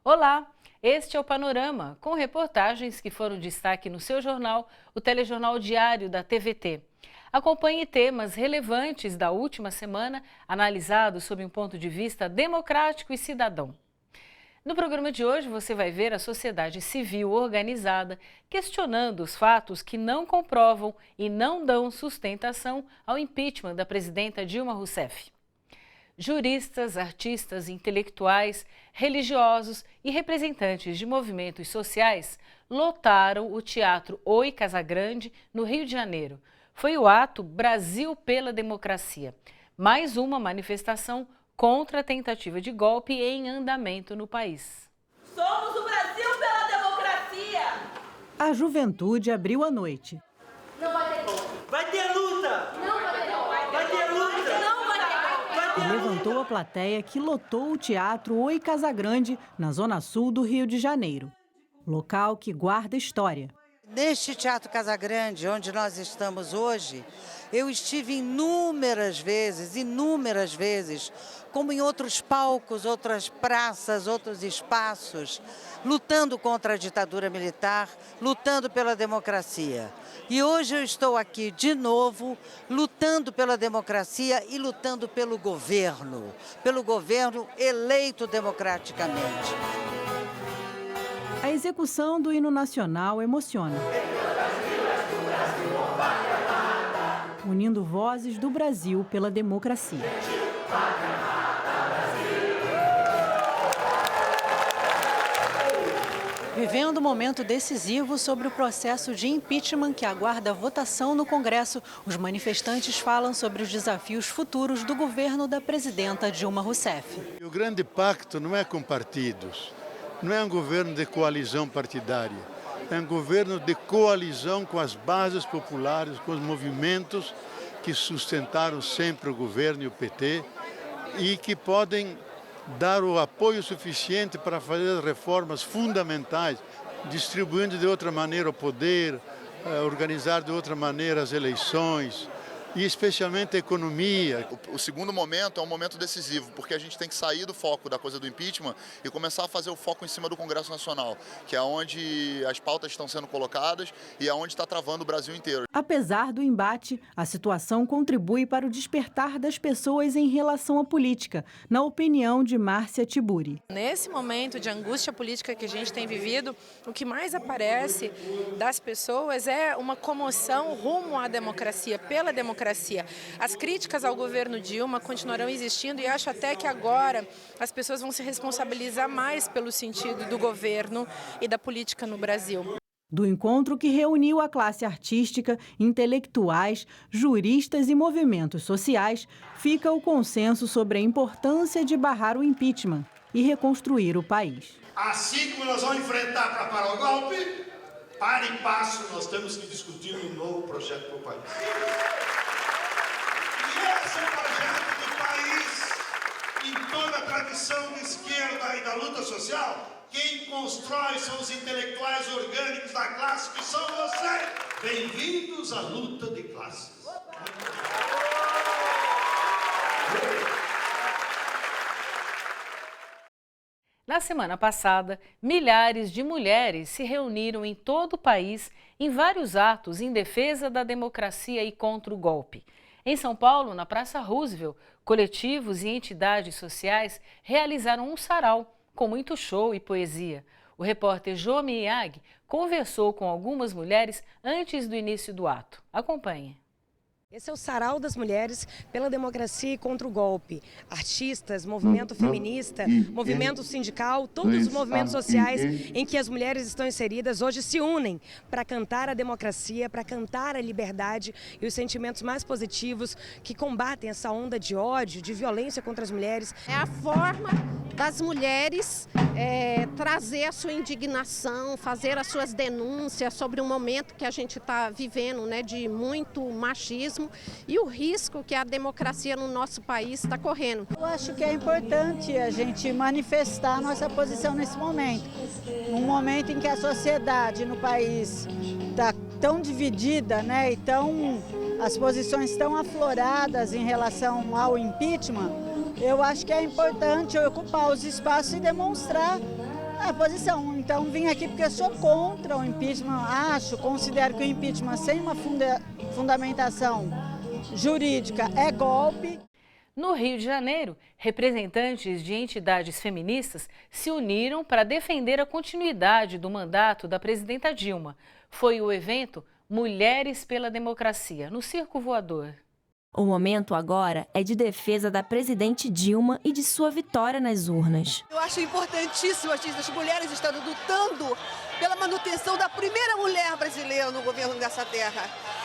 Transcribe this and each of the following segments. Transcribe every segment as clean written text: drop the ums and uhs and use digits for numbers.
Olá, este é o Panorama, com reportagens que foram destaque no seu jornal, o Telejornal Diário da TVT. Acompanhe temas relevantes da última semana, analisados sob um ponto de vista democrático e cidadão. No programa de hoje, você vai ver a sociedade civil organizada questionando os fatos que não comprovam e não dão sustentação ao impeachment da presidenta Dilma Rousseff. Juristas, artistas, intelectuais, religiosos e representantes de movimentos sociais lotaram o Teatro Oi Casagrande, no Rio de Janeiro. Foi o ato Brasil pela Democracia, mais uma manifestação contra a tentativa de golpe em andamento no país. Somos o Brasil pela democracia! A juventude abriu a noite. Não vai ter golpe. Vai ter luta! Não vai ter golpe. Vai ter luta! Não vai ter golpe. E levantou a plateia que lotou o Teatro Oi Casagrande, na zona sul do Rio de Janeiro. Local que guarda história. Neste Teatro Casagrande, onde nós estamos hoje, eu estive inúmeras vezes, como em outros palcos, outras praças, outros espaços, lutando contra a ditadura militar, lutando pela democracia. E hoje eu estou aqui de novo, lutando pela democracia e lutando pelo governo eleito democraticamente. A execução do hino nacional emociona, unindo vozes do Brasil pela democracia. Vivendo um momento decisivo sobre o processo de impeachment que aguarda votação no Congresso, os manifestantes falam sobre os desafios futuros do governo da presidenta Dilma Rousseff. O grande pacto não é com partidos. Não é um governo de coalizão partidária, é um governo de coalizão com as bases populares, com os movimentos que sustentaram sempre o governo e o PT e que podem dar o apoio suficiente para fazer as reformas fundamentais, distribuindo de outra maneira o poder, organizar de outra maneira as eleições, e especialmente a economia. O segundo momento é um momento decisivo, porque a gente tem que sair do foco da coisa do impeachment e começar a fazer o foco em cima do Congresso Nacional, que é onde as pautas estão sendo colocadas e é onde está travando o Brasil inteiro. Apesar do embate, a situação contribui para o despertar das pessoas em relação à política, na opinião de Márcia Tiburi. Nesse momento de angústia política que a gente tem vivido, o que mais aparece das pessoas é uma comoção rumo à democracia, pela democracia. As críticas ao governo Dilma continuarão existindo e acho até que agora as pessoas vão se responsabilizar mais pelo sentido do governo e da política no Brasil. Do encontro que reuniu a classe artística, intelectuais, juristas e movimentos sociais, fica o consenso sobre a importância de barrar o impeachment e reconstruir o país. Assim como nós vamos enfrentar para parar o golpe, para e passo nós temos que discutir um novo projeto para o país. Esse projeto de país, em toda a tradição de esquerda e da luta social, quem constrói são os intelectuais orgânicos da classe, que são vocês. Bem-vindos à luta de classes. Na semana passada, milhares de mulheres se reuniram em todo o país em vários atos em defesa da democracia e contra o golpe. Em São Paulo, na Praça Roosevelt, coletivos e entidades sociais realizaram um sarau com muito show e poesia. O repórter Jô Miyagi conversou com algumas mulheres antes do início do ato. Acompanhe. Esse é o Sarau das Mulheres pela Democracia e contra o Golpe. Artistas, movimento feminista, movimento sindical, todos os movimentos sociais em que as mulheres estão inseridas hoje se unem para cantar a democracia, para cantar a liberdade e os sentimentos mais positivos que combatem essa onda de ódio, de violência contra as mulheres. É a forma das mulheres trazer a sua indignação, fazer as suas denúncias sobre um momento que a gente está vivendo, né, de muito machismo. mesmo e o risco que a democracia no nosso país está correndo. Eu acho que é importante a gente manifestar nossa posição nesse momento. Num momento em que a sociedade no país está tão dividida, né, e as posições tão afloradas em relação ao impeachment, eu acho que é importante ocupar os espaços e demonstrar a posição. Então, vim aqui porque sou contra o impeachment, considero que o impeachment sem uma fundamentação jurídica é golpe. No Rio de Janeiro, representantes de entidades feministas se uniram para defender a continuidade do mandato da presidenta Dilma. Foi o evento Mulheres pela Democracia, no Circo Voador. O momento agora é de defesa da presidente Dilma e de sua vitória nas urnas. Eu acho importantíssimo as mulheres estando lutando pela manutenção da primeira mulher brasileira no governo dessa terra.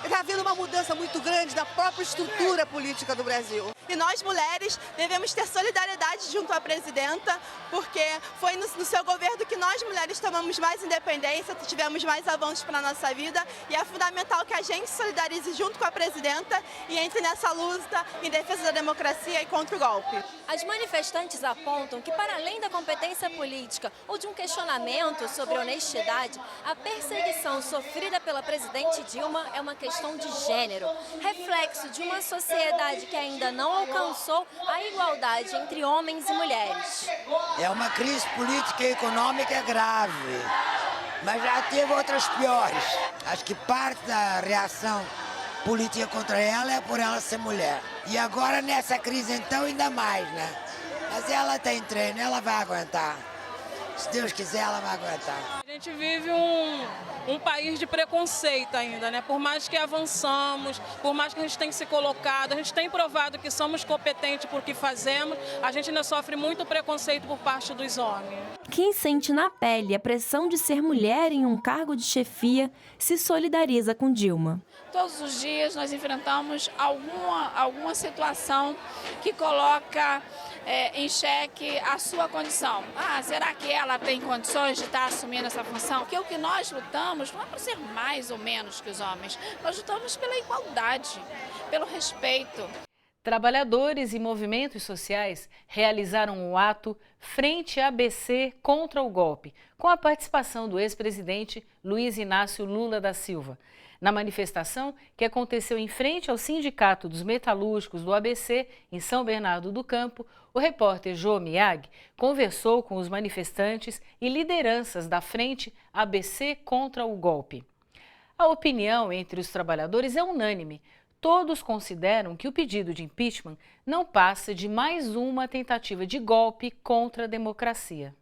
Está havendo uma mudança muito grande da própria estrutura política do Brasil. E nós, mulheres, devemos ter solidariedade junto à presidenta, porque foi no seu governo que nós, mulheres, tomamos mais independência, tivemos mais avanços para a nossa vida, e é fundamental que a gente se solidarize junto com a presidenta e entre nessa luta em defesa da democracia e contra o golpe. As manifestantes apontam que, para além da competência política ou de um questionamento sobre honestidade, a perseguição sofrida pela presidente Dilma é uma questão de gênero, reflexo de uma sociedade que ainda não alcançou a igualdade entre homens e mulheres. É uma crise política e econômica grave, mas já teve outras piores. Acho que parte da reação política contra ela é por ela ser mulher. E agora nessa crise então ainda mais, né? Mas ela tem treino, ela vai aguentar. Se Deus quiser, ela vai aguentar. A gente vive um país de preconceito ainda, né? Por mais que avançamos, por mais que a gente tenha se colocado, a gente tem provado que somos competentes por que fazemos, a gente ainda sofre muito preconceito por parte dos homens. Quem sente na pele a pressão de ser mulher em um cargo de chefia se solidariza com Dilma. Todos os dias nós enfrentamos alguma situação que coloca em xeque a sua condição. Será que ela tem condições de estar assumindo essa função? Porque o que nós lutamos não é para ser mais ou menos que os homens, nós lutamos pela igualdade, pelo respeito. Trabalhadores e movimentos sociais realizaram um ato frente à ABC contra o golpe, com a participação do ex-presidente Luiz Inácio Lula da Silva. Na manifestação, que aconteceu em frente ao Sindicato dos Metalúrgicos do ABC, em São Bernardo do Campo, o repórter Jô Miyagi conversou com os manifestantes e lideranças da Frente ABC contra o golpe. A opinião entre os trabalhadores é unânime. Todos consideram que o pedido de impeachment não passa de mais uma tentativa de golpe contra a democracia.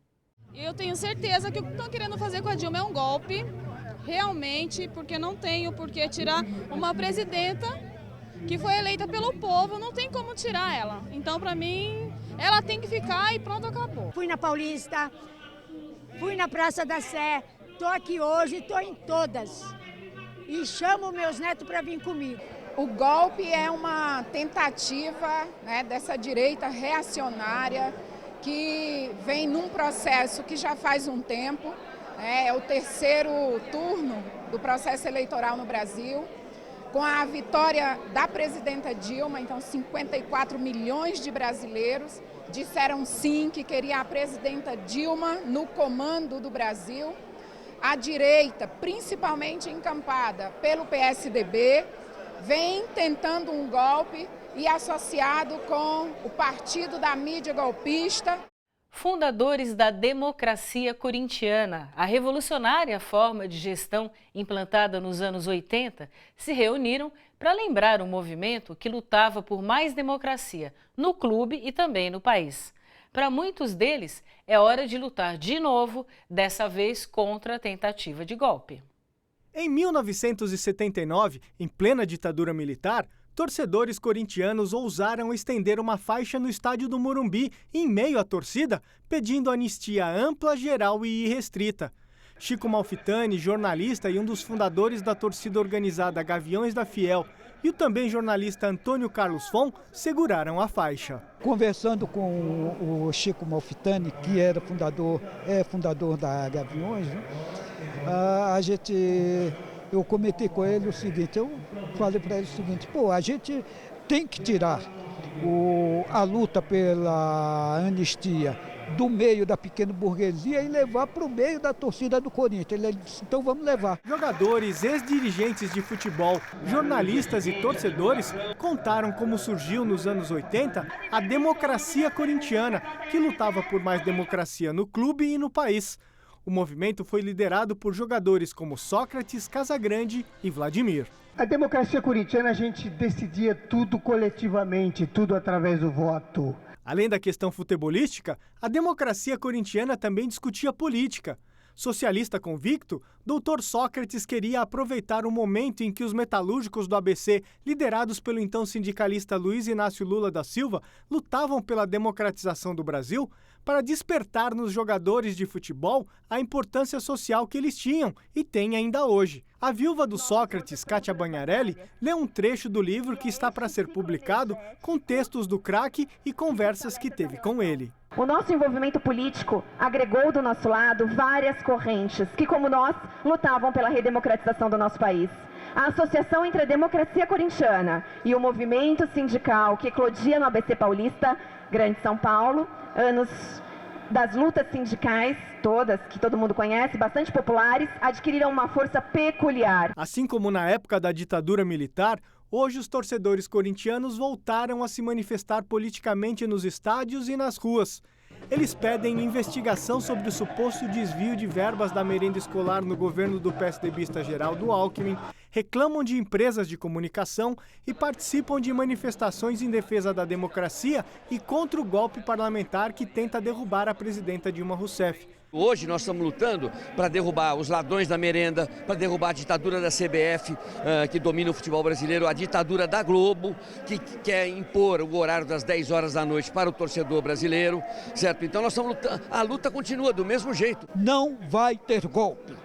Eu tenho certeza que o que estão querendo fazer com a Dilma é um golpe, realmente, porque não tenho por que tirar uma presidenta que foi eleita pelo povo, não tem como tirar ela. Então, para mim, ela tem que ficar e pronto, acabou. Fui na Paulista, fui na Praça da Sé, estou aqui hoje, estou em todas. E chamo meus netos para vir comigo. O golpe é uma tentativa, né, dessa direita reacionária que vem num processo que já faz um tempo, é o terceiro turno do processo eleitoral no Brasil, com a vitória da presidenta Dilma. Então 54 milhões de brasileiros disseram sim, que queria a presidenta Dilma no comando do Brasil. A direita, principalmente encampada pelo PSDB, vem tentando um golpe e associado com o partido da mídia golpista. Fundadores da democracia corintiana, a revolucionária forma de gestão implantada nos anos 80, se reuniram para lembrar um movimento que lutava por mais democracia no clube e também no país. Para muitos deles, é hora de lutar de novo, dessa vez contra a tentativa de golpe. Em 1979, em plena ditadura militar, torcedores corintianos ousaram estender uma faixa no estádio do Morumbi, em meio à torcida, pedindo anistia ampla, geral e irrestrita. Chico Malfitani, jornalista e um dos fundadores da torcida organizada Gaviões da Fiel, e o também jornalista Antônio Carlos Fon seguraram a faixa. Conversando com o Chico Malfitani, que era fundador da Gaviões, né? A gente eu comentei com ele o seguinte, eu falei para ele o seguinte, pô, a gente tem que tirar a luta pela anistia do meio da pequena burguesia e levar para o meio da torcida do Corinthians. Ele disse, então vamos levar. Jogadores, ex-dirigentes de futebol, jornalistas e torcedores contaram como surgiu nos anos 80 a democracia corintiana, que lutava por mais democracia no clube e no país. O movimento foi liderado por jogadores como Sócrates, Casagrande e Vladimir. A democracia corintiana, a gente decidia tudo coletivamente, tudo através do voto. Além da questão futebolística, a democracia corintiana também discutia política. Socialista convicto, Dr. Sócrates queria aproveitar o momento em que os metalúrgicos do ABC, liderados pelo então sindicalista Luiz Inácio Lula da Silva, lutavam pela democratização do Brasil, para despertar nos jogadores de futebol a importância social que eles tinham e têm ainda hoje. A viúva do Sócrates, Kátia Banharelli, lê um trecho do livro que está para ser publicado com textos do craque e conversas que teve com ele. O nosso envolvimento político agregou do nosso lado várias correntes que, como nós, lutavam pela redemocratização do nosso país. A associação entre a democracia corintiana e o movimento sindical que eclodia no ABC Paulista, Grande São Paulo, anos das lutas sindicais, todas, que todo mundo conhece, bastante populares, adquiriram uma força peculiar. Assim como na época da ditadura militar, hoje os torcedores corintianos voltaram a se manifestar politicamente nos estádios e nas ruas. Eles pedem investigação sobre o suposto desvio de verbas da merenda escolar no governo do PSDBista Geraldo Alckmin, reclamam de empresas de comunicação e participam de manifestações em defesa da democracia e contra o golpe parlamentar que tenta derrubar a presidenta Dilma Rousseff. Hoje nós estamos lutando para derrubar os ladrões da merenda, para derrubar a ditadura da CBF, que domina o futebol brasileiro, a ditadura da Globo, que quer impor o horário das 10 horas da noite para o torcedor brasileiro, certo? Então nós estamos lutando, a luta continua do mesmo jeito. Não vai ter golpe.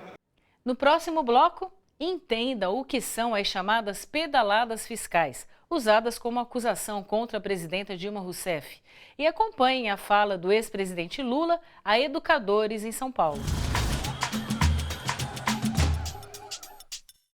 No próximo bloco, entenda o que são as chamadas pedaladas fiscais, usadas como acusação contra a presidenta Dilma Rousseff. E acompanhem a fala do ex-presidente Lula a educadores em São Paulo.